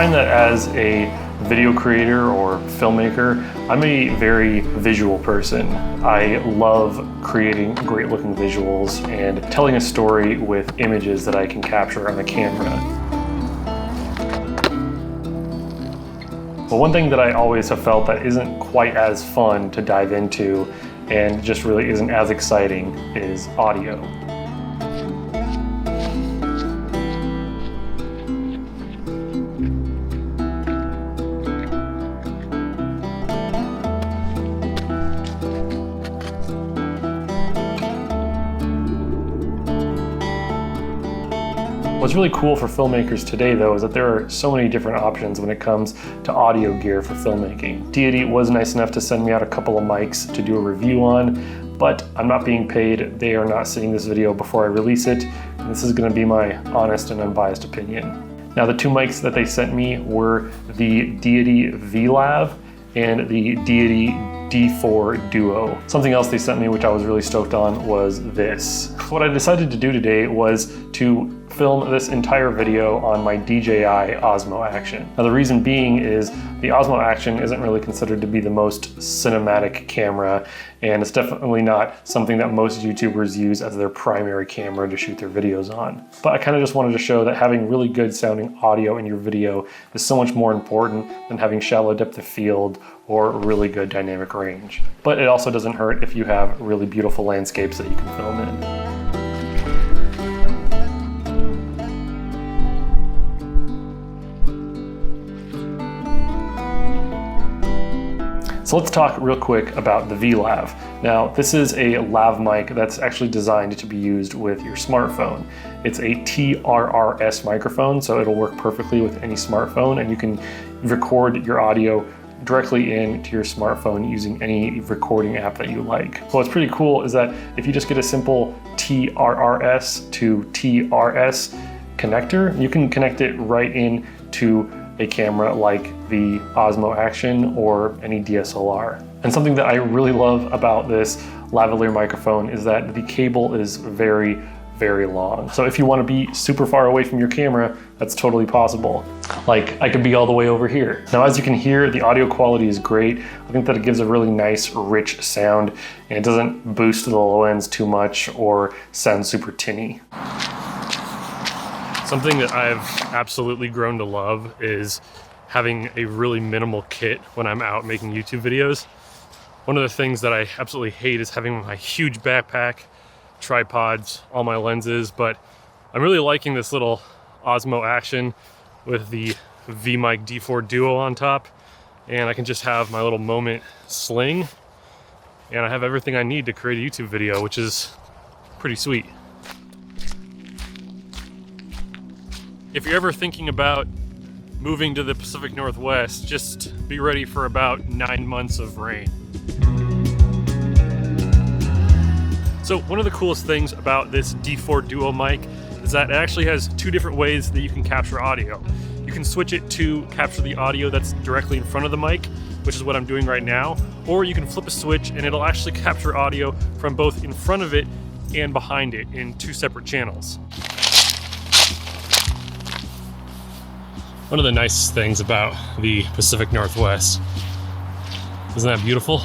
find that as a video creator or filmmaker, I'm a very visual person. I love creating great looking visuals and telling a story with images that I can capture on the camera. But one thing that I always have felt that isn't quite as fun to dive into and just really isn't as exciting is audio. What's really cool for filmmakers today, though, is that there are so many different options when it comes to audio gear for filmmaking. Deity was nice enough to send me out a couple of mics to do a review on, but I'm not being paid. They are not seeing this video before I release it, and this is going to be my honest and unbiased opinion. Now, the two mics that they sent me were the Deity V.Lav and the Deity D4 Duo. Something else they sent me, which I was really stoked on, was this. What I decided to do today was to film this entire video on my DJI Osmo Action. Now, the reason being is the Osmo Action isn't really considered to be the most cinematic camera, and it's definitely not something that most YouTubers use as their primary camera to shoot their videos on. But I kind of just wanted to show that having really good sounding audio in your video is so much more important than having shallow depth of field or really good dynamic range. But it also doesn't hurt if you have really beautiful landscapes that you can film in. So let's talk real quick about the V.Lav. Now, this is a lav mic that's actually designed to be used with your smartphone. It's a TRRS microphone, so it'll work perfectly with any smartphone, and you can record your audio directly into your smartphone using any recording app that you like. What's pretty cool is that if you just get a simple TRRS to TRS connector, you can connect it right in to a camera like the Osmo Action or any DSLR. And something that I really love about this lavalier microphone is that the cable is very, very long. So if you want to be super far away from your camera, that's totally possible. Like, I could be all the way over here. Now, as you can hear, the audio quality is great. I think that it gives a really nice, rich sound, and it doesn't boost the low ends too much or sound super tinny. Something that I've absolutely grown to love is having a really minimal kit when I'm out making YouTube videos. One of the things that I absolutely hate is having my huge backpack, tripods, all my lenses, but I'm really liking this little Osmo Action with the V-mic D4 Duo on top, and I can just have my little Moment sling, and I have everything I need to create a YouTube video, which is pretty sweet. If you're ever thinking about moving to the Pacific Northwest, just be ready for about 9 months of rain. So one of the coolest things about this D4 Duo mic is that it actually has two different ways that you can capture audio. You can switch it to capture the audio that's directly in front of the mic, which is what I'm doing right now, or you can flip a switch and it'll actually capture audio from both in front of it and behind it in two separate channels. One of the nicest things about the Pacific Northwest. Isn't that beautiful?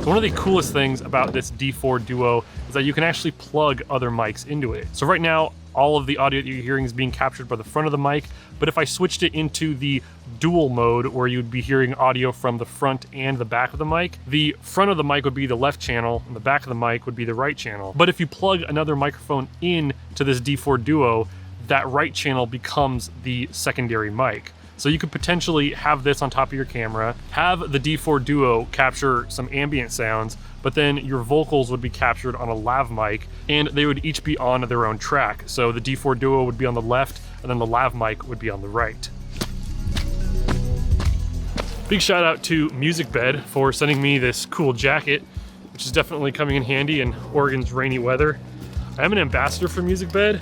One of the coolest things about this D4 Duo is that you can actually plug other mics into it. So right now, all of the audio that you're hearing is being captured by the front of the mic, but if I switched it into the dual mode where you'd be hearing audio from the front and the back of the mic, the front of the mic would be the left channel and the back of the mic would be the right channel. But if you plug another microphone in to this D4 Duo, that right channel becomes the secondary mic. So you could potentially have this on top of your camera, have the D4 Duo capture some ambient sounds, but then your vocals would be captured on a lav mic and they would each be on their own track. So the D4 Duo would be on the left and then the lav mic would be on the right. Big shout out to Musicbed for sending me this cool jacket, which is definitely coming in handy in Oregon's rainy weather. I am an ambassador for Musicbed,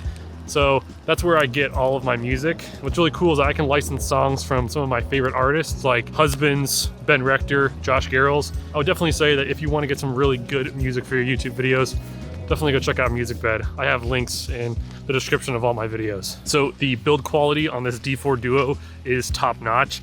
So that's where I get all of my music. What's really cool is I can license songs from some of my favorite artists like Husbands, Ben Rector, Josh Garrels. I would definitely say that if you want to get some really good music for your YouTube videos, definitely go check out Musicbed. I have links in the description of all my videos. So the build quality on this D4 Duo is top notch.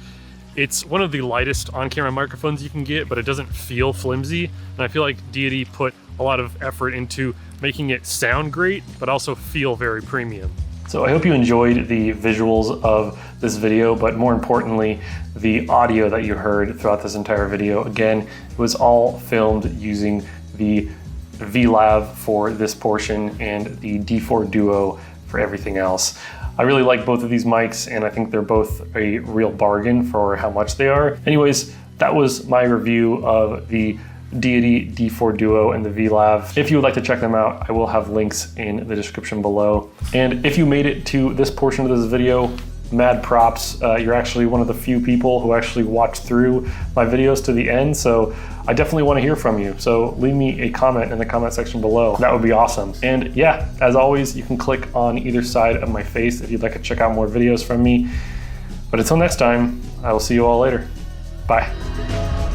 It's one of the lightest on-camera microphones you can get, but it doesn't feel flimsy. And I feel like Deity put a lot of effort into making it sound great, but also feel very premium. So I hope you enjoyed the visuals of this video, but more importantly, the audio that you heard throughout this entire video. Again, it was all filmed using the V.Lav for this portion and the D4 Duo for everything else. I really like both of these mics, and I think they're both a real bargain for how much they are. Anyways, that was my review of the Deity D4 Duo and the V.Lav. If you would like to check them out, I will have links in the description below. And if you made it to this portion of this video, mad props. You're actually one of the few people who actually watched through my videos to the end, so I definitely want to hear from you. So leave me a comment in the comment section below. That would be awesome. And yeah, as always, you can click on either side of my face if you'd like to check out more videos from me. But until next time, I will see you all later. Bye.